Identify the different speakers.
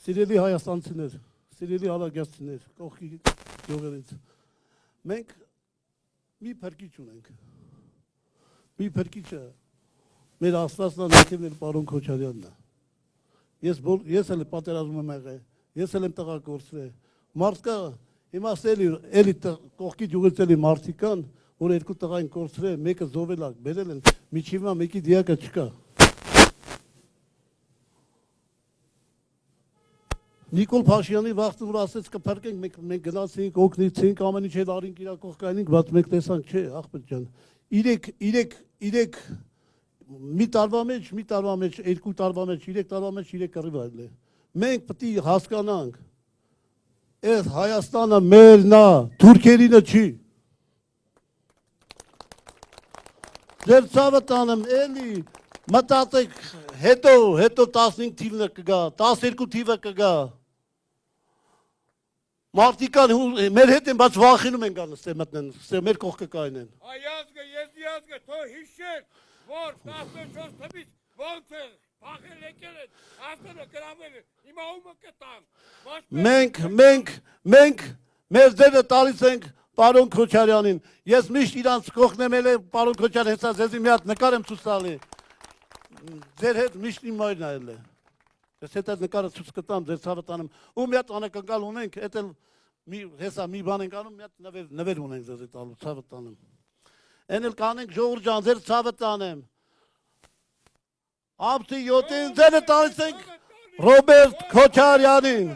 Speaker 1: Սիրելի հայաստանցիներ, սիրելի հալագյացիներ, կողքի յողերից, մենք մի փրկիչ ունենք, մի փրկիչը մեր աստվածնան եկել պարոն Քոչարյանն է, ես էլ պատերազմ եմ եղել, ես էլ եմ տղագործվել, մարդկա, հիմա էլի կողքի յողից էլի մարդիկ կան, որ երկու տղա են կործրել, մեկը զովել ակ, բերել են, միջիվա մեկի դիակը չկա, Նիկոլ Փաշյանի վաղտը որ ասեց կփրկենք, մենք գնացինք, օգնեցինք, ամեն ինչ հետ արինք իրա կողքայինք, բայց մենք տեսանք, չէ, աղբեր ջան, իրեք մի տարվա մեջ, երկու տարվա մեջ, 3 տարվա մեջ 3 կռիվ այլ է։ Մենք պետք է հասկանանք, այս Հայաստանը մերն է, թուրքերինը չի։ Ձեր ցավը տանեմ, էլի մտածեք, հետո 15 թիվը կգա, 12 թիվը կգա։ Մարդիկան մեր հետ են, բայց վախենում են գան ստե մտնեն, ստե մեր կողքը կայնեն։
Speaker 2: Այազգը, եզդիազգը, թո հիշեք, որ 14 թվից ոնց է, փախել եկել են, ասները գրավել են, հիմա ումը կտան։
Speaker 1: Մենք մեր ձերը տալիս ենք պարոն Քոչարյանին, ես միշտ իրանց կողքն եմ ելել, պարոն Քոչարյան, հեսա ձեզի մի հատ նկար եմ ցույց տալի, ձեր հետ միշտ իմ մայրն ա ելել, ես հետ այդ նկարը ցույց կտամ, ձեր ցավը տանեմ, ու մի հատ անակնկալ ունենք, էդ էլ հեսա մի բան ենք անում, մի հատ նվեր ունենք ձեզի տալու, ցավը տանեմ, են էլ կանենք Ժողովուրդ ջան, ձեր ցավը տանեմ, ապսի 7-ին ձերը տալիս ենք Ռոբերտ Քոչարյանին,